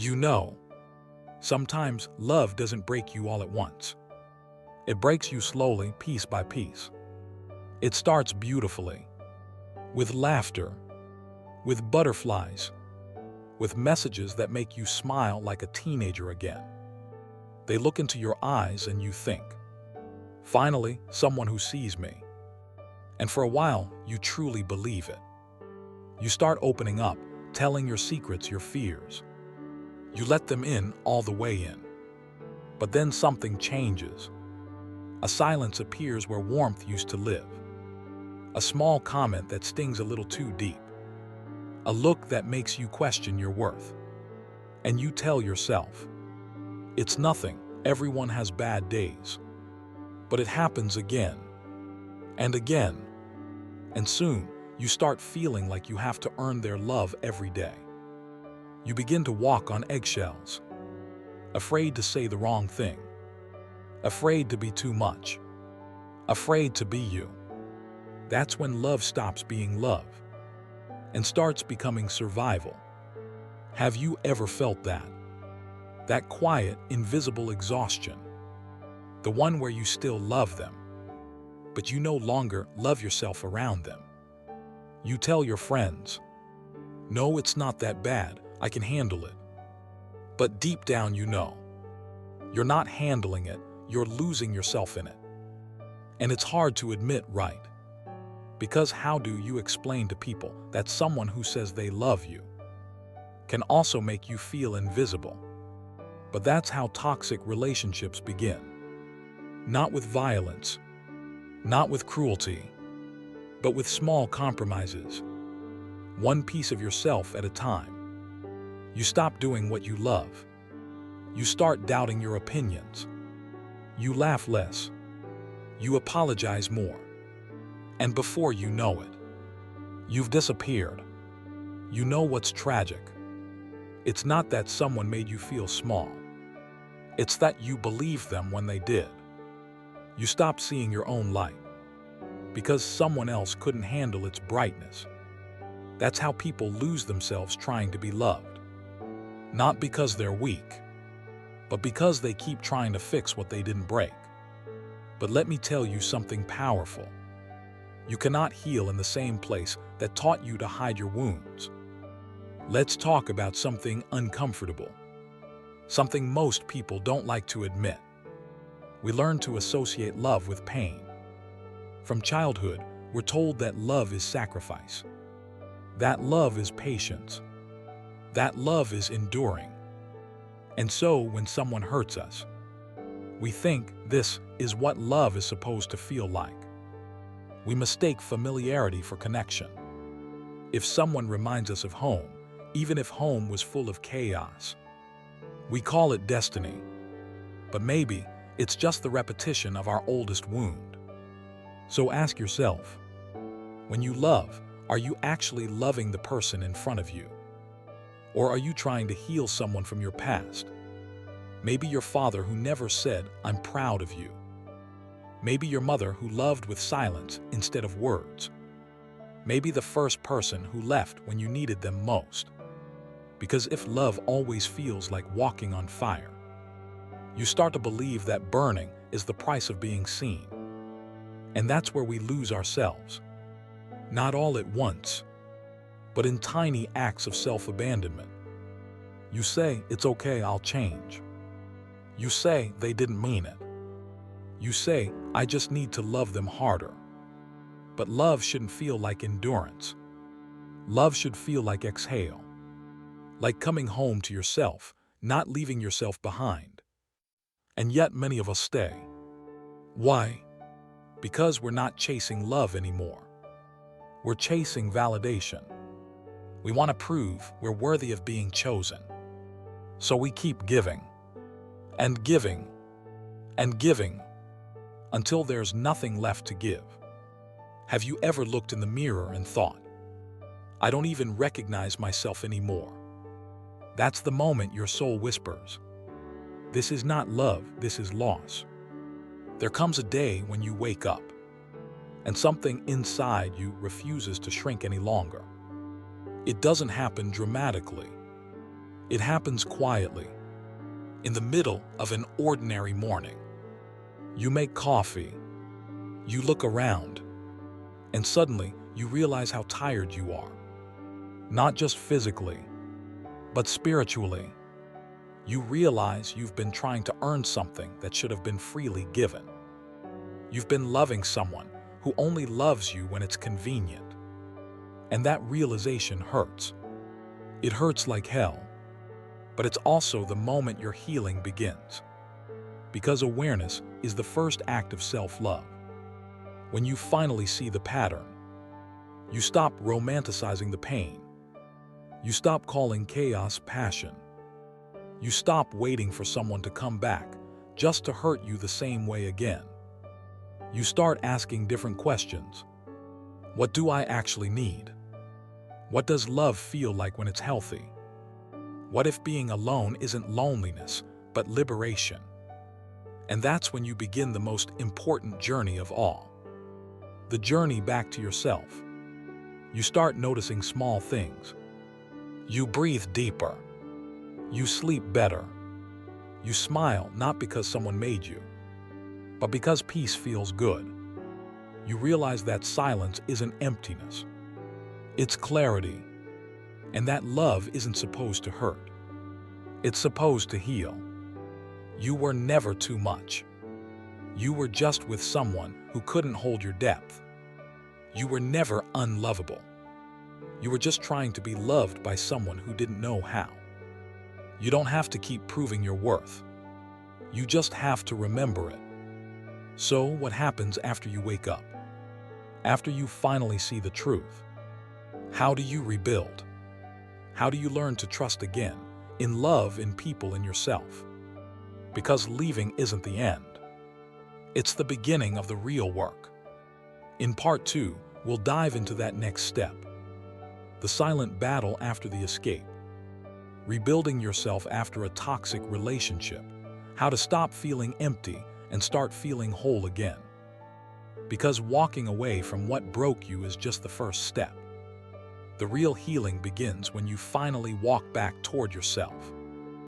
You know, sometimes love doesn't break you all at once. It breaks you slowly, piece by piece. It starts beautifully, with laughter, with butterflies, with messages that make you smile like a teenager again. They look into your eyes and you think, finally, someone who sees me. And for a while, you truly believe it. You start opening up, telling your secrets, your fears. You let them in all the way in. But then something changes. A silence appears where warmth used to live. A small comment that stings a little too deep. A look that makes you question your worth. And you tell yourself, it's nothing, everyone has bad days. But it happens again, and again. And soon, you start feeling like you have to earn their love every day. You begin to walk on eggshells, afraid to say the wrong thing, afraid to be too much, afraid to be you. That's when love stops being love and starts becoming survival. Have you ever felt that? That quiet, invisible exhaustion. The one where you still love them, but you no longer love yourself around them. You tell your friends, no, it's not that bad, I can handle it. But deep down you know, you're not handling it, you're losing yourself in it. And it's hard to admit, right? Because how do you explain to people that someone who says they love you can also make you feel invisible? But that's how toxic relationships begin. Not with violence, not with cruelty, but with small compromises. One piece of yourself at a time. You stop doing what you love. You start doubting your opinions. You laugh less. You apologize more. And before you know it, you've disappeared. You know what's tragic? It's not that someone made you feel small. It's that you believed them when they did. You stop seeing your own light because someone else couldn't handle its brightness. That's how people lose themselves trying to be loved. Not because they're weak, but because they keep trying to fix what they didn't break. But let me tell you something powerful. You cannot heal in the same place that taught you to hide your wounds. Let's talk about something uncomfortable, something most people don't like to admit. We learn to associate love with pain. From childhood, we're told that love is sacrifice, that love is patience, that love is enduring. And so when someone hurts us, we think this is what love is supposed to feel like. We mistake familiarity for connection. If someone reminds us of home, even if home was full of chaos, we call it destiny. But maybe it's just the repetition of our oldest wound. So ask yourself, when you love, are you actually loving the person in front of you? Or are you trying to heal someone from your past? Maybe your father who never said, I'm proud of you. Maybe your mother who loved with silence instead of words. Maybe the first person who left when you needed them most. Because if love always feels like walking on fire, you start to believe that burning is the price of being seen. And that's where we lose ourselves. Not all at once, but in tiny acts of self-abandonment. You say, it's okay, I'll change. You say, they didn't mean it. You say, I just need to love them harder. But love shouldn't feel like endurance. Love should feel like exhale. Like coming home to yourself, not leaving yourself behind. And yet many of us stay. Why? Because we're not chasing love anymore. We're chasing validation. We want to prove we're worthy of being chosen. So we keep giving, and giving, and giving, until there's nothing left to give. Have you ever looked in the mirror and thought, I don't even recognize myself anymore? That's the moment your soul whispers, this is not love, this is loss. There comes a day when you wake up, and something inside you refuses to shrink any longer. It doesn't happen dramatically. It happens quietly, in the middle of an ordinary morning. You make coffee, you look around, and suddenly you realize how tired you are. Not just physically, but spiritually. You realize you've been trying to earn something that should have been freely given. You've been loving someone who only loves you when it's convenient. And that realization hurts. It hurts like hell. But it's also the moment your healing begins. Because awareness is the first act of self-love. When you finally see the pattern, you stop romanticizing the pain. You stop calling chaos passion. You stop waiting for someone to come back just to hurt you the same way again. You start asking different questions. What do I actually need? What does love feel like when it's healthy? What if being alone isn't loneliness, but liberation? And that's when you begin the most important journey of all. The journey back to yourself. You start noticing small things. You breathe deeper. You sleep better. You smile not because someone made you, but because peace feels good. You realize that silence isn't emptiness. It's clarity. And that love isn't supposed to hurt. It's supposed to heal. You were never too much. You were just with someone who couldn't hold your depth. You were never unlovable. You were just trying to be loved by someone who didn't know how. You don't have to keep proving your worth. You just have to remember it. So, what happens after you wake up? After you finally see the truth? How do you rebuild? How do you learn to trust again, in love, in people, in yourself? Because leaving isn't the end. It's the beginning of the real work. In part 2, we'll dive into that next step. The silent battle after the escape. Rebuilding yourself after a toxic relationship. How to stop feeling empty and start feeling whole again. Because walking away from what broke you is just the first step. The real healing begins when you finally walk back toward yourself.